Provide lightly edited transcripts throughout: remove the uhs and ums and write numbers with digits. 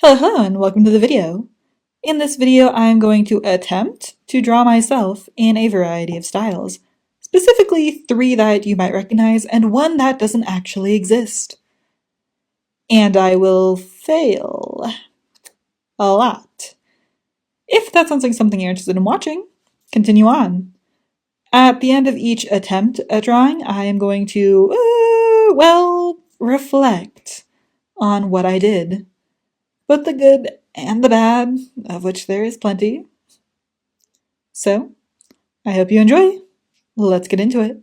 Hello and welcome to the video. In this video I am going to attempt to draw myself in a variety of styles, specifically 3 that you might recognize and 1 that doesn't actually exist. And I will fail a lot. If that sounds like something you're interested in watching, continue on. At the end of each attempt at drawing, I am going to, reflect on what I did. Both the good and the bad, of which there is plenty. So, I hope you enjoy. Let's get into it.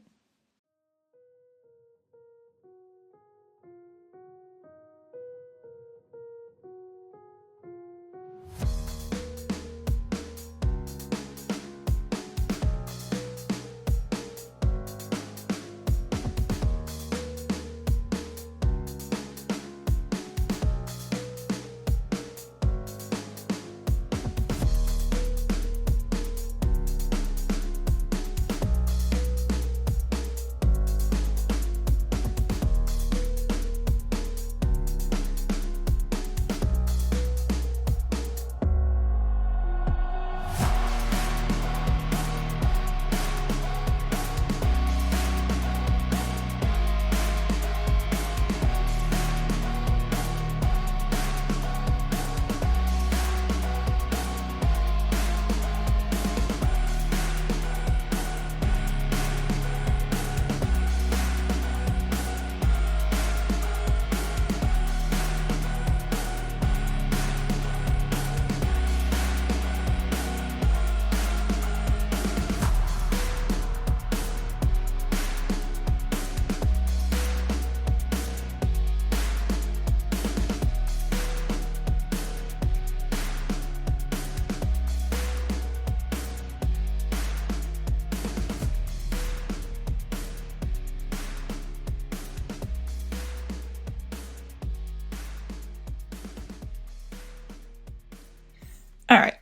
Alright,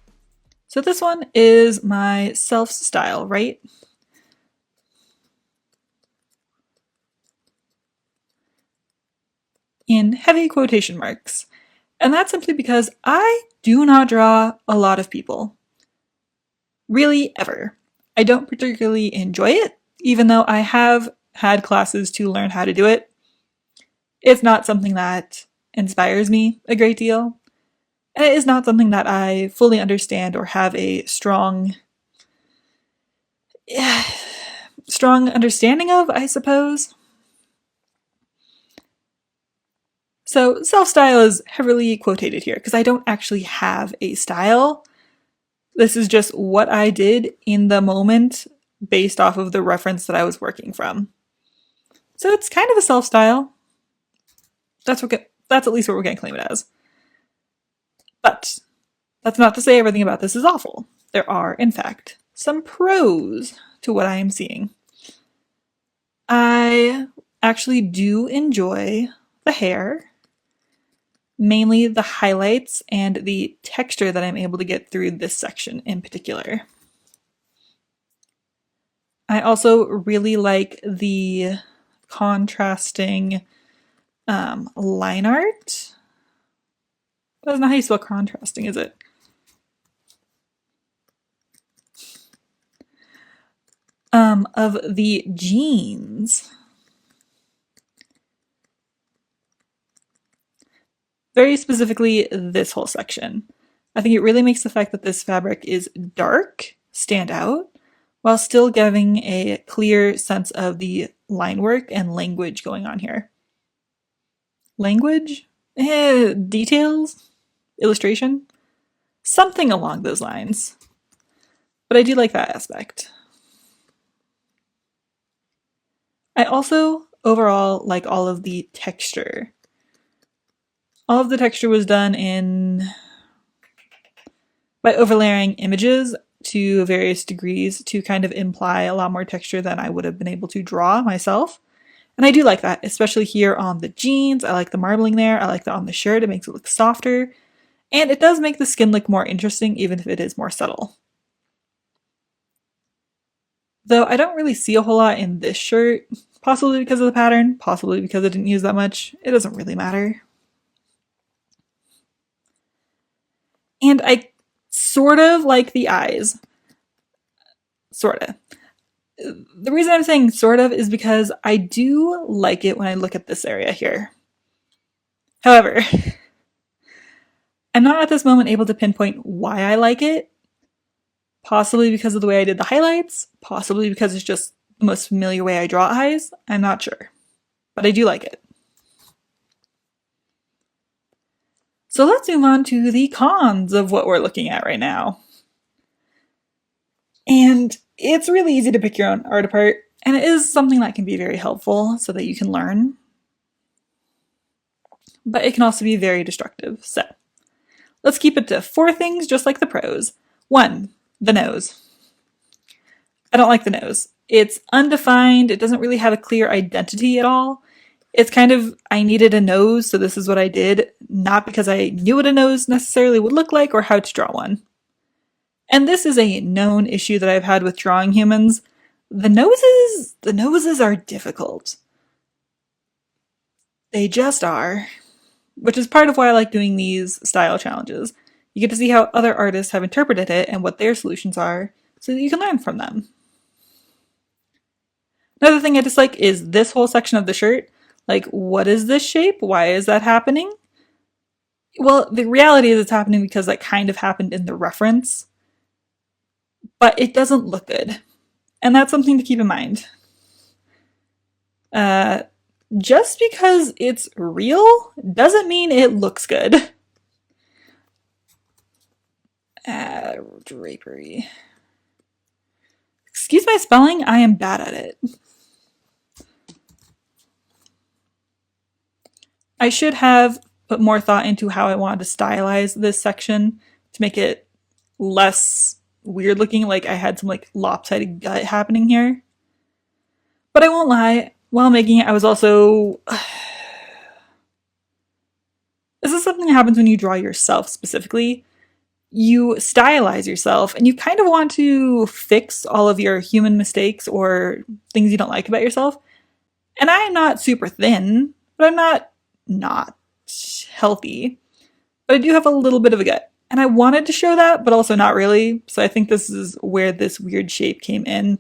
so this one is my self style, right? In heavy quotation marks. And that's simply because I do not draw a lot of people. Really, ever. I don't particularly enjoy it, even though I have had classes to learn how to do it. It's not something that inspires me a great deal. And it is not something that I fully understand or have a strong understanding of, I suppose. So self-style is heavily quotated here because I don't actually have a style. This is just what I did in the moment based off of the reference that I was working from. So it's kind of a self-style. That's at least what we're going to claim it as. But that's not to say everything about this is awful. There are, in fact, some pros to what I am seeing. I actually do enjoy the hair, mainly the highlights and the texture that I'm able to get through this section in particular. I also really like the contrasting line art. That's not how you spell contrasting, is it? Of the jeans. Very specifically, this whole section. I think it really makes the fact that this fabric is dark stand out, while still giving a clear sense of the line work and language going on here. Language? Details? Illustration? Something along those lines. But I do like that aspect. I also overall like all of the texture. All of the texture was done by overlaying images to various degrees to kind of imply a lot more texture than I would have been able to draw myself. And I do like that, especially here on the jeans. I like the marbling there. I like that on the shirt. It makes it look softer. And it does make the skin look more interesting, even if it is more subtle. Though I don't really see a whole lot in this shirt, possibly because of the pattern, possibly because I didn't use that much. It doesn't really matter. And I sort of like the eyes. Sort of. The reason I'm saying sort of is because I do like it when I look at this area here. However, I'm not at this moment able to pinpoint why I like it. Possibly because of the way I did the highlights, possibly because it's just the most familiar way I draw eyes. I'm not sure, but I do like it. So let's move on to the cons of what we're looking at right now. And it's really easy to pick your own art apart, and it is something that can be very helpful so that you can learn. But it can also be very destructive. So let's keep it to 4 things, just like the pros. 1, the nose. I don't like the nose. It's undefined. It doesn't really have a clear identity at all. It's kind of, I needed a nose, so this is what I did, not because I knew what a nose necessarily would look like or how to draw one. And this is a known issue that I've had with drawing humans. The noses are difficult. They just are. Which is part of why I like doing these style challenges. You get to see how other artists have interpreted it and what their solutions are, so that you can learn from them. Another thing I dislike is this whole section of the shirt. Like, what is this shape? Why is that happening? Well, the reality is it's happening because that kind of happened in the reference. But it doesn't look good. And that's something to keep in mind. Just because it's real doesn't mean it looks good. Drapery. Excuse my spelling, I am bad at it. I should have put more thought into how I wanted to stylize this section to make it less weird looking, like I had some like lopsided gut happening here. But I won't lie, while making it I was also... This is something that happens when you draw yourself specifically. You stylize yourself and you kind of want to fix all of your human mistakes or things you don't like about yourself. And I'm not super thin, but I'm not healthy. But I do have a little bit of a gut. And I wanted to show that, but also not really. So I think this is where this weird shape came in.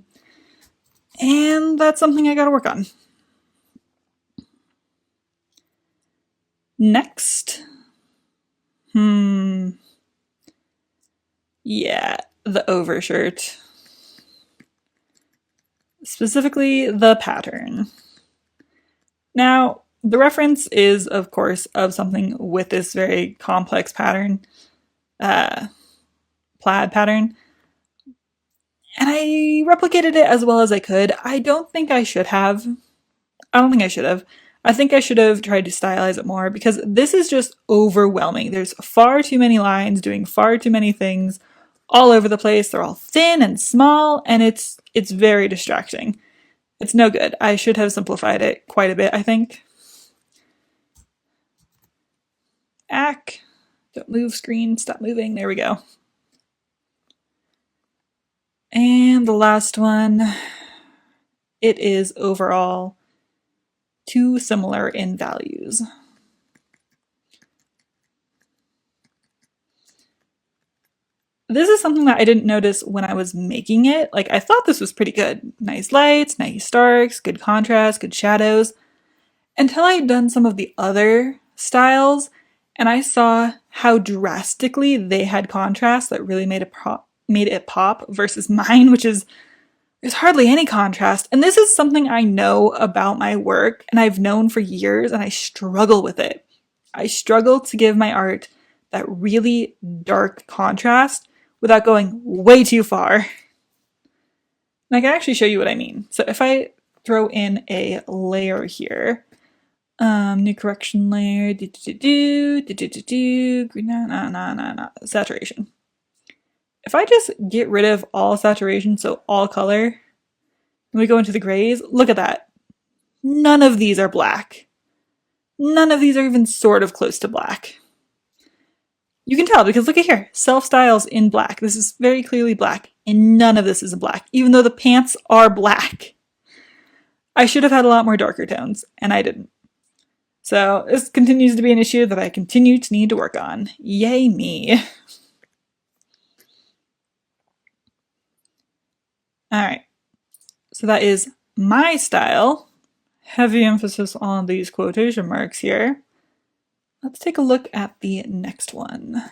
And that's something I gotta work on. Next. Yeah, the overshirt. Specifically, the pattern. Now, the reference is, of course, of something with this very complex pattern, plaid pattern. And I replicated it as well as I could. I don't think I should have. I think I should have tried to stylize it more because this is just overwhelming. There's far too many lines doing far too many things all over the place. They're all thin and small, and it's very distracting. It's no good. I should have simplified it quite a bit, I think. Ack. Don't move, screen. Stop moving. There we go. And the last one. It is overall too similar in values. This is something that I didn't notice when I was making it. Like, I thought this was pretty good. Nice lights, nice darks, good contrast, good shadows. Until I had done some of the other styles, and I saw how drastically they had contrast that really made it pop versus mine, which is, there's hardly any contrast. And this is something I know about my work, and I've known for years, and I struggle with it. I struggle to give my art that really dark contrast without going way too far. And I can actually show you what I mean. So if I throw in a layer here, new correction layer, saturation. If I just get rid of all saturation, so all color, and we go into the grays, look at that. None of these are black. None of these are even sort of close to black. You can tell because look at here, self-styles in black. This is very clearly black, and none of this is in black, even though the pants are black. I should have had a lot more darker tones, and I didn't. So this continues to be an issue that I continue to need to work on. Yay me. All right, so that is my style. Heavy emphasis on these quotation marks here. Let's take a look at the next one.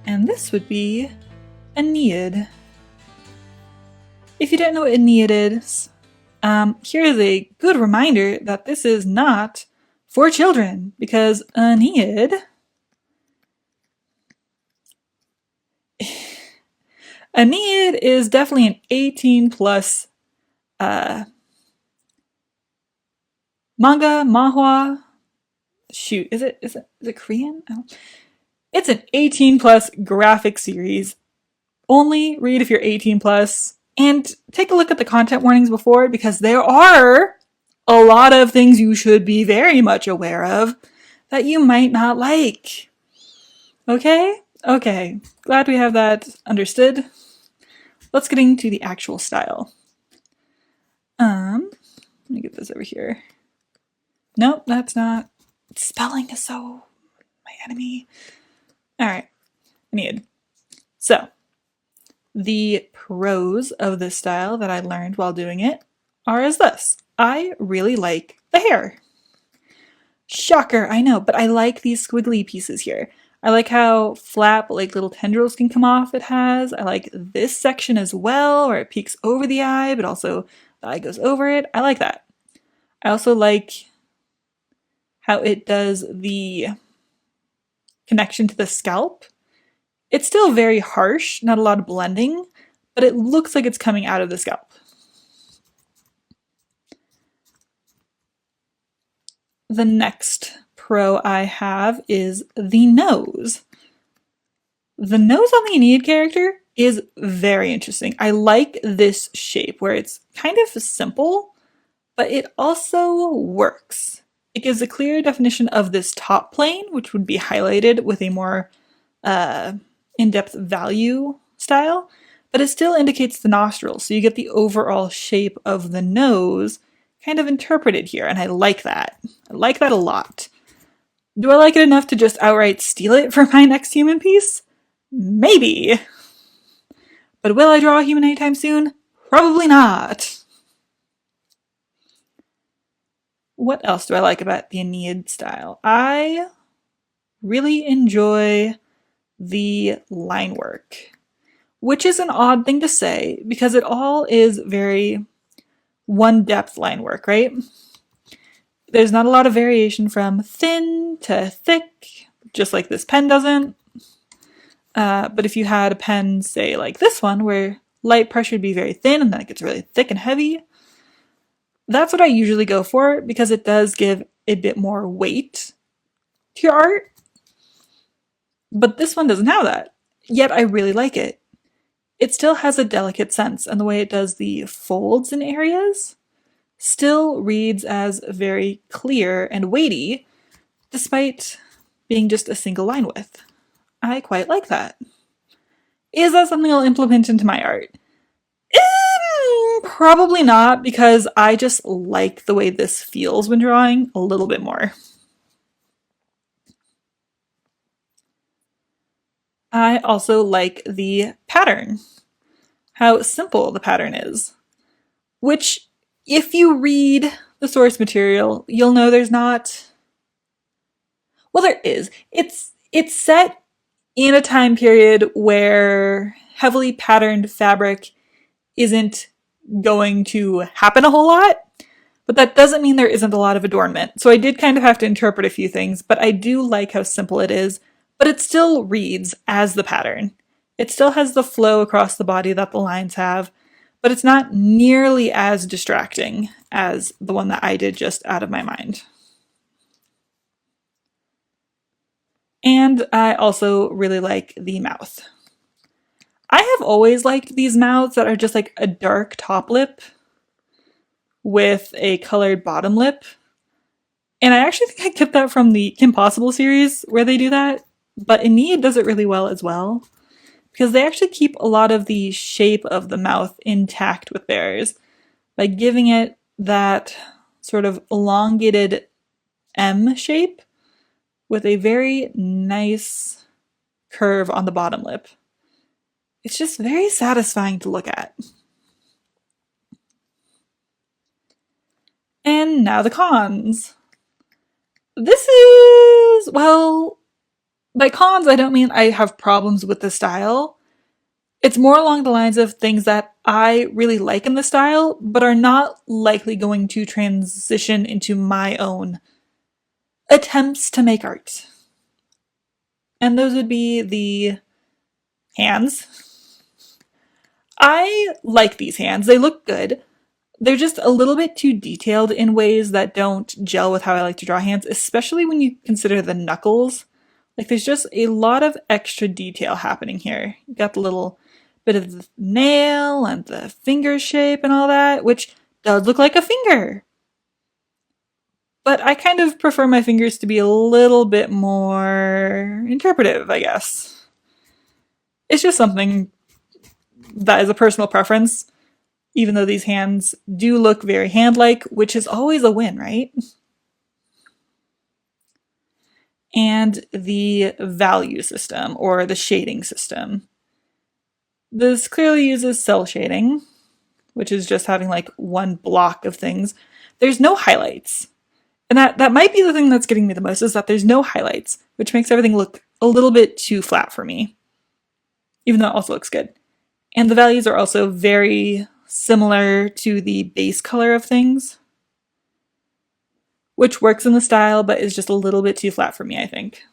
And this would be Aeneid. If you don't know what Aeneid is, here's a good reminder that this is not for children, because Aeneid is definitely an 18 plus manga, manhwa. Shoot, is it Korean? It's an 18 plus graphic series. Only read if you're 18 plus, and take a look at the content warnings before, because there are a lot of things you should be very much aware of that you might not like. Okay? Okay. Glad we have that understood. Let's get into the actual style. Let me get this over here. Nope, that's not. Spelling is so my enemy. All right, I need. So, the pros of this style that I learned while doing it are as this. I really like the hair. Shocker, I know, but I like these squiggly pieces here. I like how flat, like little tendrils can come off it has. I like this section as well, where it peeks over the eye, but also the eye goes over it. I like that. I also like how it does the connection to the scalp. It's still very harsh, not a lot of blending, but it looks like it's coming out of the scalp. The next pro I have is the nose. The nose on the Aeneid character is very interesting. I like this shape where it's kind of simple, but it also works. It gives a clear definition of this top plane, which would be highlighted with a more in-depth value style, but it still indicates the nostrils, so you get the overall shape of the nose kind of interpreted here, and I like that. I like that a lot. Do I like it enough to just outright steal it for my next human piece? Maybe. But will I draw a human anytime soon? Probably not. What else do I like about the Aeneid style? I really enjoy the line work, which is an odd thing to say because it all is very one depth line work, right? There's not a lot of variation from thin to thick, just like this pen doesn't. But if you had a pen, say like this one, where light pressure would be very thin and then it gets really thick and heavy, that's what I usually go for because it does give a bit more weight to your art. But this one doesn't have that. Yet I really like it. It still has a delicate sense, and the way it does the folds in areas still reads as very clear and weighty, despite being just a single line width. I quite like that. Is that something I'll implement into my art? Probably not, because I just like the way this feels when drawing a little bit more. I also like the pattern, how simple the pattern is, which if you read the source material, you'll know there's not, well, there is. It's set in a time period where heavily patterned fabric isn't going to happen a whole lot, but that doesn't mean there isn't a lot of adornment. So I did kind of have to interpret a few things, but I do like how simple it is, but it still reads as the pattern. It still has the flow across the body that the lines have, but it's not nearly as distracting as the one that I did just out of my mind. And I also really like the mouth. I have always liked these mouths that are just like a dark top lip with a colored bottom lip. And I actually think I kept that from the Kim Possible series where they do that. But Enid does it really well as well, because they actually keep a lot of the shape of the mouth intact with theirs by giving it that sort of elongated M shape with a very nice curve on the bottom lip. It's just very satisfying to look at. And now the cons. This is, well, by cons, I don't mean I have problems with the style. It's more along the lines of things that I really like in the style, but are not likely going to transition into my own attempts to make art. And those would be the hands. I like these hands. They look good. They're just a little bit too detailed in ways that don't gel with how I like to draw hands, especially when you consider the knuckles. Like, there's just a lot of extra detail happening here. You got the little bit of the nail and the finger shape and all that, which does look like a finger. But I kind of prefer my fingers to be a little bit more interpretive, I guess. It's just something that is a personal preference, even though these hands do look very hand-like, which is always a win, right? And the value system, or the shading system. This clearly uses cell shading, which is just having like one block of things. There's no highlights. And that might be the thing that's getting me the most, is that there's no highlights, which makes everything look a little bit too flat for me, even though it also looks good. And the values are also very similar to the base color of things, which works in the style, but is just a little bit too flat for me, I think.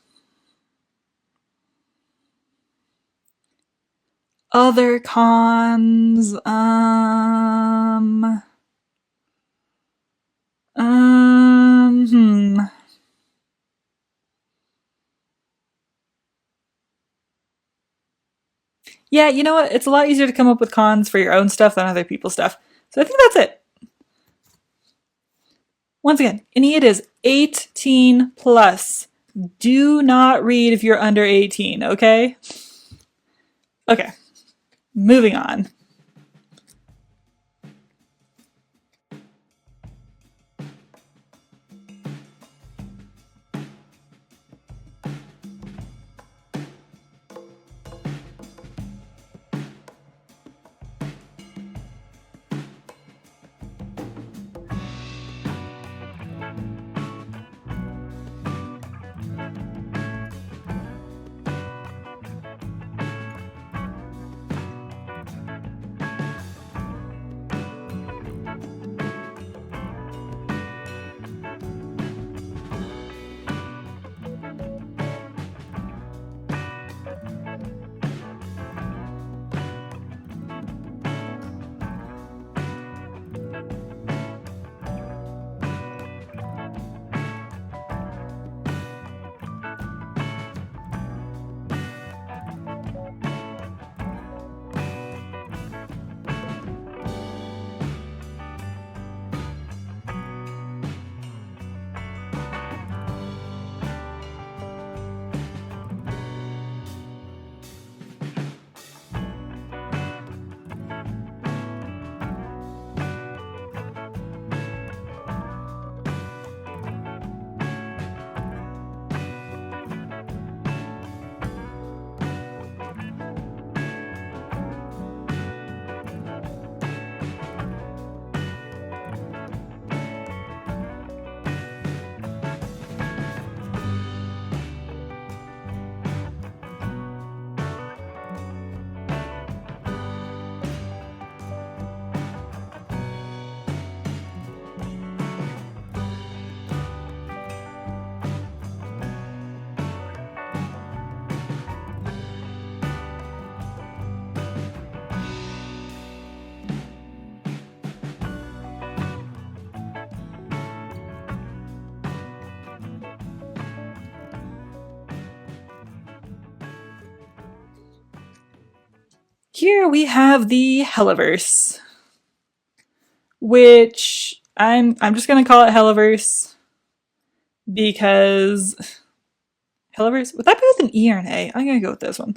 Other cons, Yeah, you know what? It's a lot easier to come up with cons for your own stuff than other people's stuff. So I think that's it. Once again, Enid is 18 plus. Do not read if you're under 18, okay? Okay, moving on. Here we have the Helliverse, which I'm just gonna call it Helliverse because Helliverse, would that be with an E or an A? I'm gonna go with this one.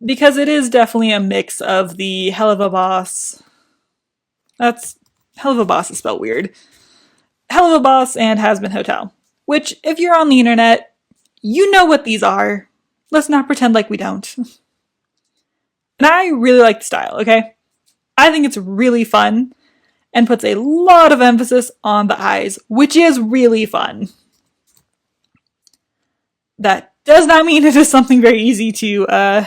Because it is definitely a mix of the Hell of a Boss. That's Hell of a Boss is spelled weird. Hell of a Boss and Has-Been Hotel. Which, if you're on the internet, you know what these are. Let's not pretend like we don't. And I really like the style, okay? I think it's really fun and puts a lot of emphasis on the eyes, which is really fun. That does not mean it is something very easy to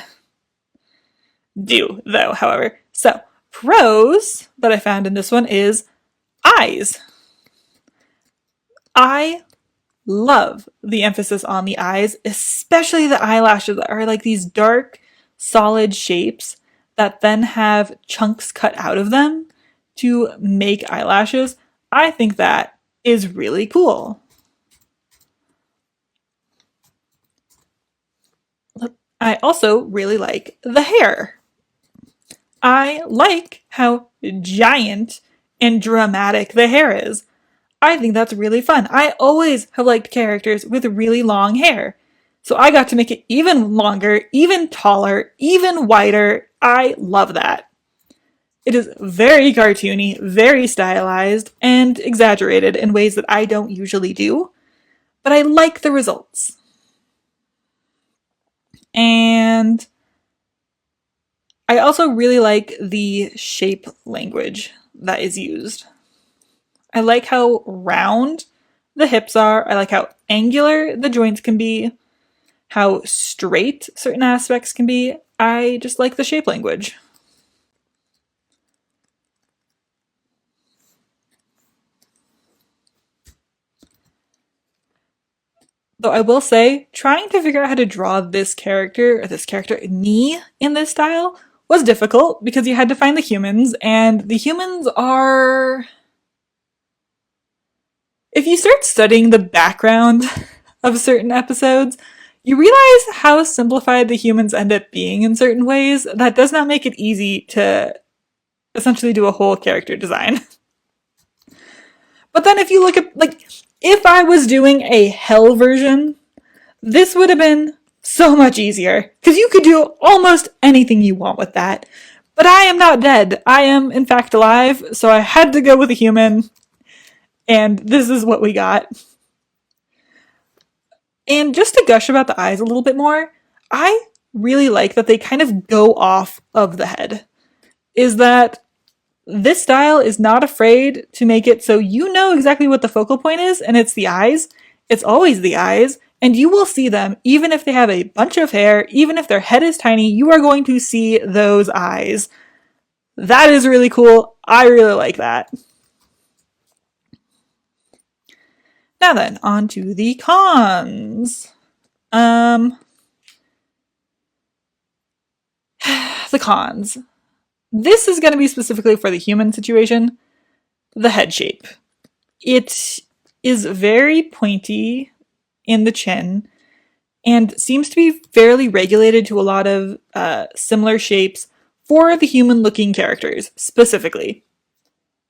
do, though, however. So, pros that I found in this one is eyes. I love the emphasis on the eyes, especially the eyelashes that are like these dark, solid shapes that then have chunks cut out of them to make eyelashes. I think that is really cool. I also really like the hair. I like how giant and dramatic the hair is. I think that's really fun. I always have liked characters with really long hair. So I got to make it even longer, even taller, even wider. I love that. It is very cartoony, very stylized, and exaggerated in ways that I don't usually do. But I like the results. And I also really like the shape language that is used. I like how round the hips are. I like how angular the joints can be, how straight certain aspects can be. I just like the shape language. Though I will say, trying to figure out how to draw this character, me, in this style was difficult because you had to find the humans, and the humans are. If you start studying the background of certain episodes, you realize how simplified the humans end up being in certain ways. That does not make it easy to essentially do a whole character design. But then if you look at, like, if I was doing a hell version, this would have been so much easier. Because you could do almost anything you want with that. But I am not dead. I am, in fact, alive, so I had to go with a human. And this is what we got. And just to gush about the eyes a little bit more, I really like that they kind of go off of the head. Is that this style is not afraid to make it so you know exactly what the focal point is, and it's the eyes. It's always the eyes, and you will see them even if they have a bunch of hair, even if their head is tiny, you are going to see those eyes. That is really cool. I really like that. Now then, on to the cons. The cons. This is going to be specifically for the human situation. The head shape. It is very pointy in the chin and seems to be fairly regulated to a lot of similar shapes for the human looking characters specifically.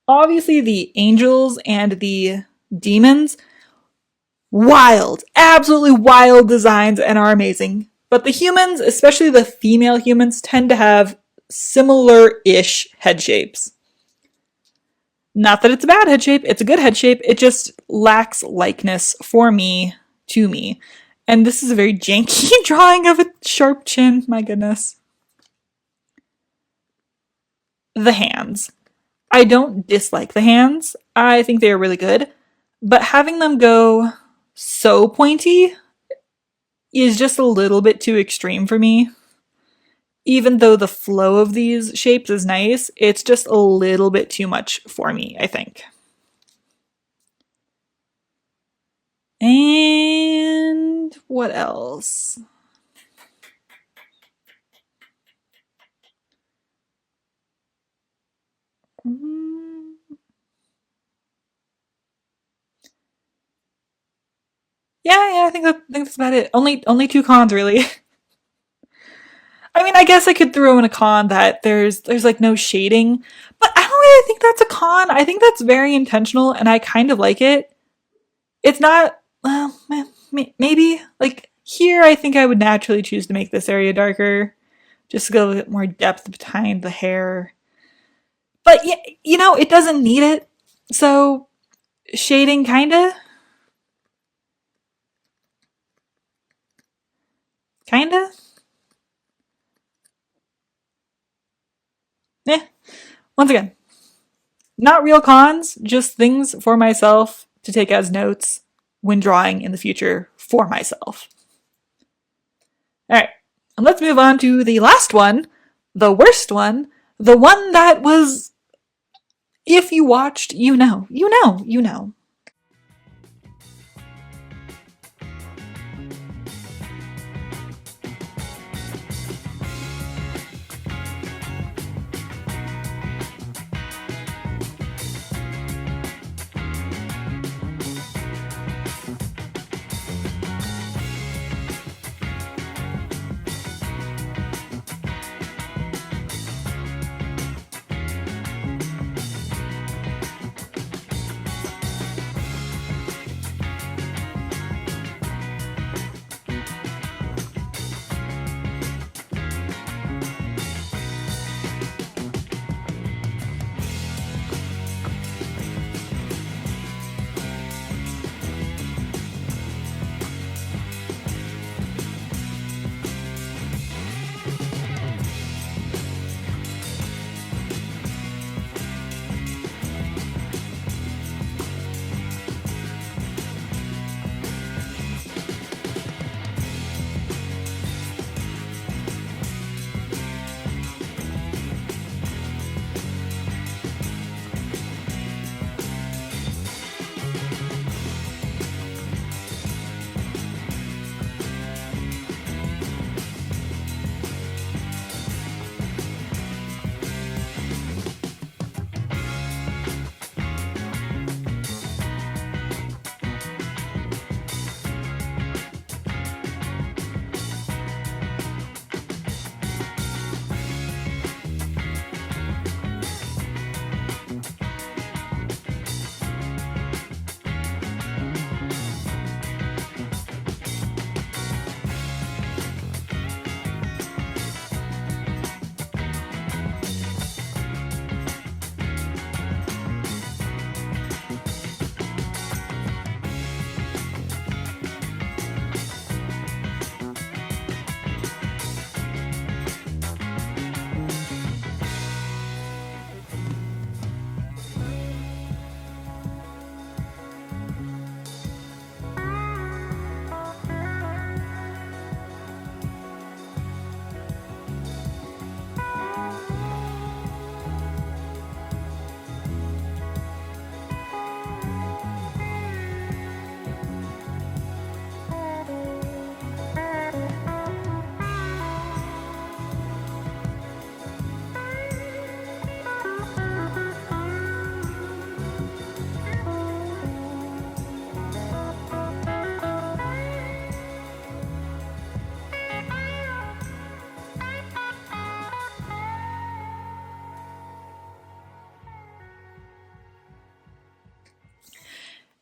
Obviously, the angels and the demons, wild, absolutely wild designs and are amazing. But the humans, especially the female humans, tend to have similar-ish head shapes. Not that it's a bad head shape, it's a good head shape, it just lacks likeness for me to me. And this is a very janky drawing of a sharp chin, my goodness. The hands. I don't dislike the hands, I think they are really good, but having them go so pointy is just a little bit too extreme for me. Even though the flow of these shapes is nice, it's just a little bit too much for me, I think. And what else? Yeah, I think that's about it. Only two cons really. I mean, I guess I could throw in a con that there's like no shading, but I don't really think that's a con. I think that's very intentional, and I kind of like it. It's not, well, maybe like here. I think I would naturally choose to make this area darker, just to get a little bit more depth behind the hair. But yeah, it doesn't need it. So shading, kinda. Eh. Once again, not real cons, just things for myself to take as notes when drawing in the future for myself. All right, and let's move on to the last one, the worst one, the one that was, if you watched, you know.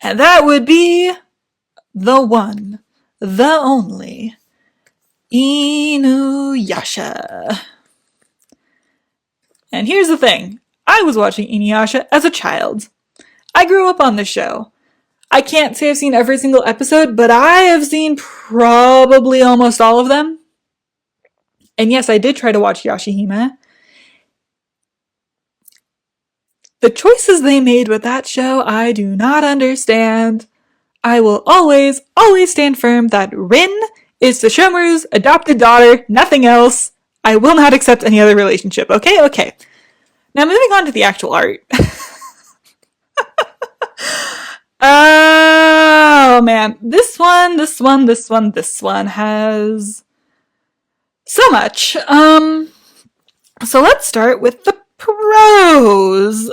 And that would be the one, the only, Inuyasha. And here's the thing. I was watching Inuyasha as a child. I grew up on this show. I can't say I've seen every single episode, but I have seen probably almost all of them. And yes, I did try to watch Yashihime. The choices they made with that show, I do not understand. I will always, always stand firm that Rin is Sesshomaru's adopted daughter, nothing else. I will not accept any other relationship. Okay. Now moving on to the actual art. Oh man, this one has so much. So let's start with the pros.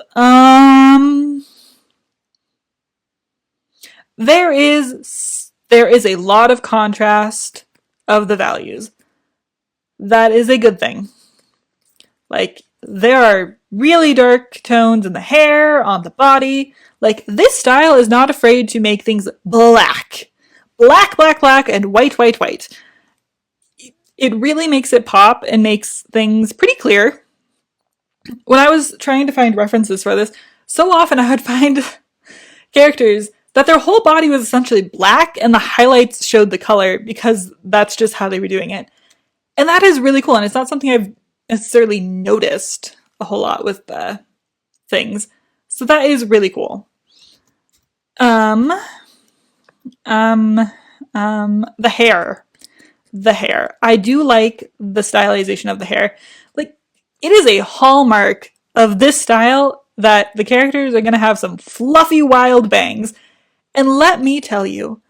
There is a lot of contrast of the values. that is a good thing. Like, there are really dark tones in the hair, on the body. Like, this style is not afraid to make things black. Black, black, black, and white, white, white. It really makes it pop and makes things pretty clear. When I was trying to find references for this, so often I would find characters that their whole body was essentially black and the highlights showed the color because that's just how they were doing it. And that is really cool, and it's not something I've necessarily noticed a whole lot with the things. So that is really cool. The hair. The hair. I do like the stylization of the hair. Like, it is a hallmark of this style that the characters are going to have some fluffy wild bangs. And let me tell you,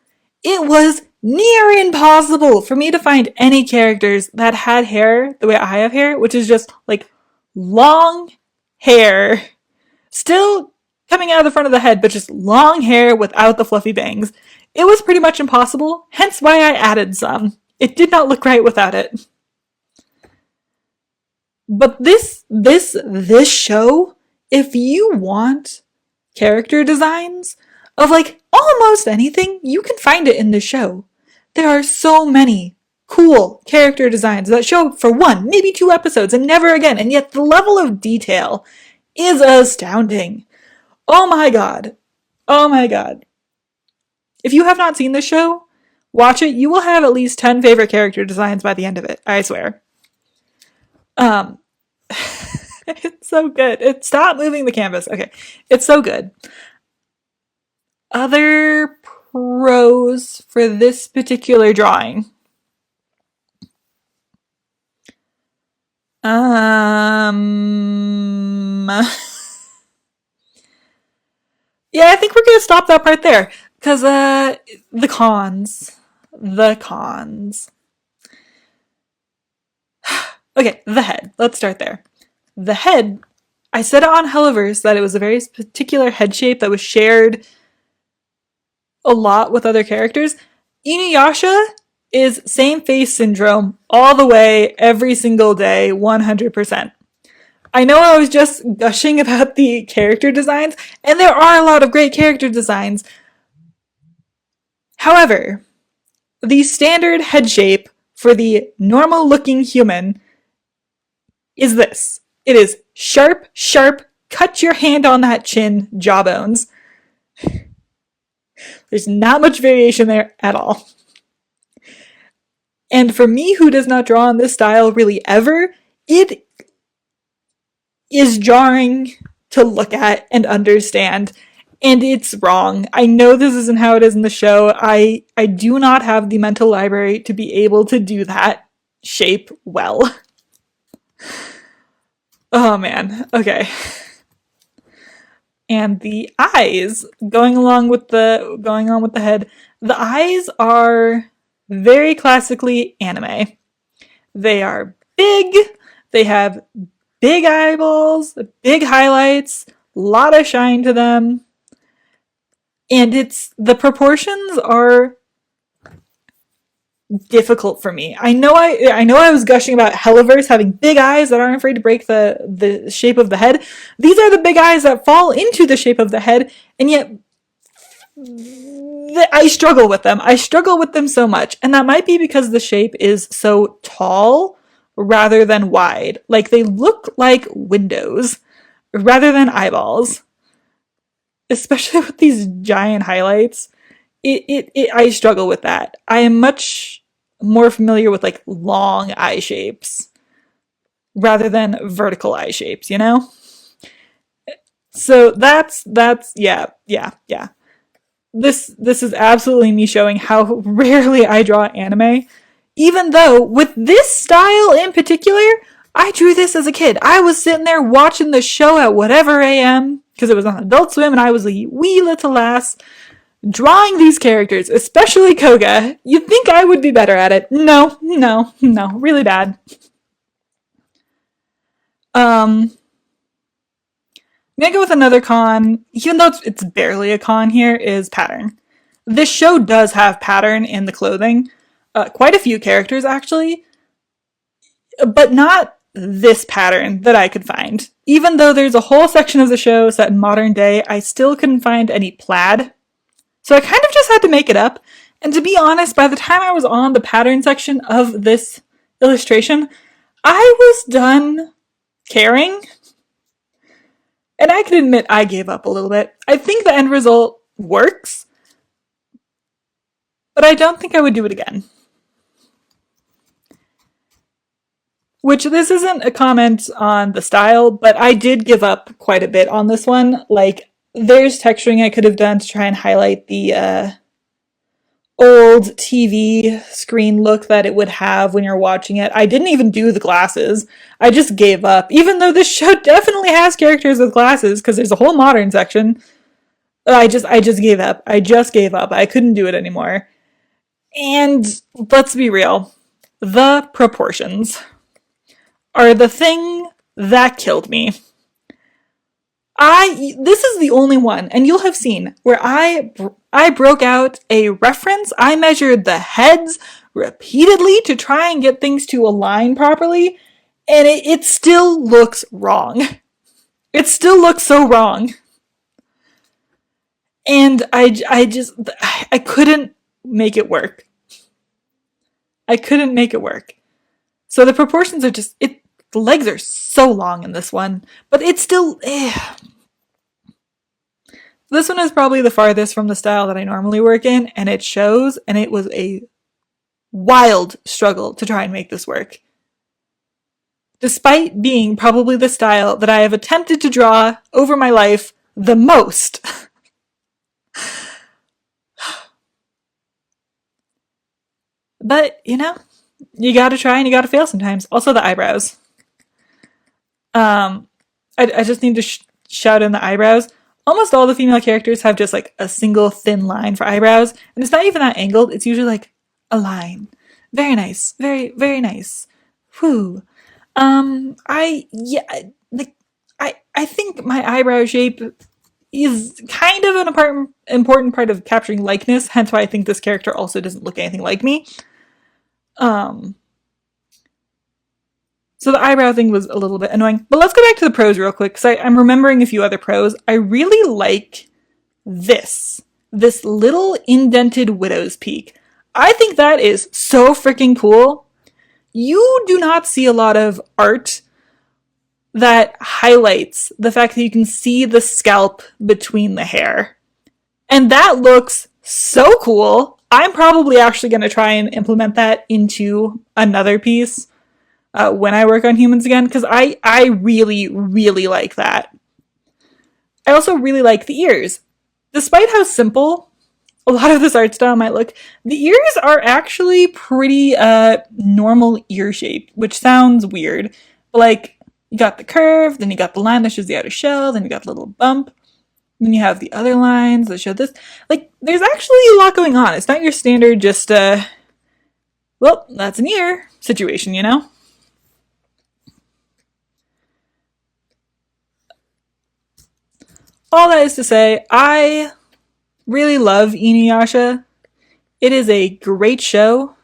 it was near impossible for me to find any characters that had hair the way I have hair, which is just like long hair, still coming out of the front of the head, but just long hair without the fluffy bangs. It was pretty much impossible, hence why I added some. It did not look right without it. But this show, if you want character designs of like almost anything, you can find it in this show. There are so many cool character designs that show up for one, maybe 2 episodes and never again, and yet the level of detail is astounding. Oh my god. Oh my god. If you have not seen this show, watch it. You will have at least 10 favorite character designs by the end of it, I swear. It's so good. Stop moving the canvas. Okay. It's so good. Other pros for this particular drawing. Yeah, I think we're gonna stop that part there. Because, the cons. The cons. Okay, the head. Let's start there. The head, I said it on Helliverse that it was a very particular head shape that was shared a lot with other characters. Inuyasha is same face syndrome all the way, every single day, 100%. I know I was just gushing about the character designs, and there are a lot of great character designs. However, the standard head shape for the normal looking human is this. It is sharp, sharp, cut your hand on that chin, jawbones. There's not much variation there at all. And for me, who does not draw in this style really ever, it is jarring to look at and understand. And it's wrong. I know this isn't how it is in the show. I do not have the mental library to be able to do that shape well. Oh man, okay. And the eyes, going on with the head, the eyes are very classically anime. They are big, they have big eyeballs, big highlights, a lot of shine to them. And the proportions are difficult for me. I know I was gushing about Helliverse having big eyes that aren't afraid to break the shape of the head. These are the big eyes that fall into the shape of the head, and yet I struggle with them. I struggle with them so much, and that might be because the shape is so tall rather than wide. Like, they look like windows rather than eyeballs. Especially with these giant highlights. I struggle with that. I am much more familiar with like long eye shapes rather than vertical eye shapes, you know? So that's yeah. This is absolutely me showing how rarely I draw anime. Even though with this style in particular, I drew this as a kid. I was sitting there watching the show at whatever AM because it was on Adult Swim and I was a wee little lass drawing these characters, especially Koga. You'd think I would be better at it. No, really bad. I'm gonna go with another con, even though it's barely a con here, is pattern. This show does have pattern in the clothing. Quite a few characters, actually. but not this pattern that I could find. Even though there's a whole section of the show set in modern day, I still couldn't find any plaid. So I kind of just had to make it up. And to be honest, by the time I was on the pattern section of this illustration, I was done caring. And I can admit I gave up a little bit. I think the end result works, but I don't think I would do it again. Which, this isn't a comment on the style, but I did give up quite a bit on this one. Like, there's texturing I could have done to try and highlight the old TV screen look that it would have when you're watching it. I didn't even do the glasses. I just gave up. Even though this show definitely has characters with glasses, because there's a whole modern section. I just gave up. I just gave up. I couldn't do it anymore. And let's be real. The proportions are the thing that killed me. This is the only one, and you'll have seen, where I broke out a reference. I measured the heads repeatedly to try and get things to align properly, and it still looks wrong. It still looks so wrong. And I couldn't make it work. I couldn't make it work. So the proportions are just, the legs are so long in this one, but it's still, This one is probably the farthest from the style that I normally work in, and it shows, and it was a wild struggle to try and make this work. Despite being probably the style that I have attempted to draw over my life the most. But, you know, you gotta try and you gotta fail sometimes. Also the eyebrows. I just need to shout in the eyebrows. Almost all the female characters have just like a single thin line for eyebrows, and it's not even that angled. It's usually like a line. Very nice. Very, very nice. Whew. I think my eyebrow shape is kind of an important part of capturing likeness, hence why I think this character also doesn't look anything like me. So the eyebrow thing was a little bit annoying. But let's go back to the pros real quick, because I'm remembering a few other pros. I really like this little indented widow's peak. I think that is so freaking cool. You do not see a lot of art that highlights the fact that you can see the scalp between the hair. And that looks so cool. I'm probably actually going to try and implement that into another piece when I work on humans again, because I really, really like that. I also really like the ears. Despite how simple a lot of this art style might look, the ears are actually pretty normal ear shape, which sounds weird. But like, you got the curve, then you got the line that shows the outer shell, then you got the little bump, then you have the other lines that show this. Like, there's actually a lot going on. It's not your standard just, well, that's an ear situation, you know? All that is to say, I really love Inuyasha. It is a great show.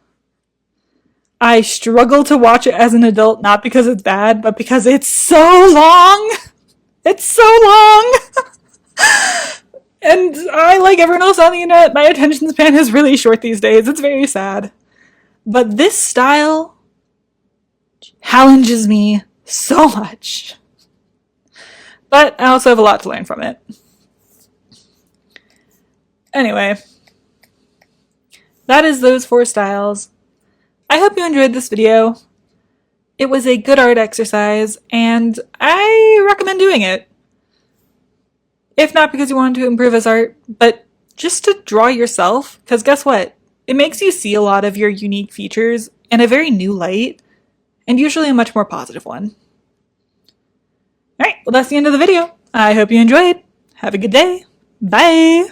I struggle to watch it as an adult, not because it's bad, but because it's so long. It's so long. And I, like everyone else on the internet, my attention span is really short these days. It's very sad. But this style challenges me so much. But I also have a lot to learn from it. Anyway, that is those 4 styles. I hope you enjoyed this video. It was a good art exercise, and I recommend doing it. If not because you want to improve as art, but just to draw yourself, because guess what? It makes you see a lot of your unique features in a very new light, and usually a much more positive one. Alright, well that's the end of the video. I hope you enjoyed. Have a good day. Bye!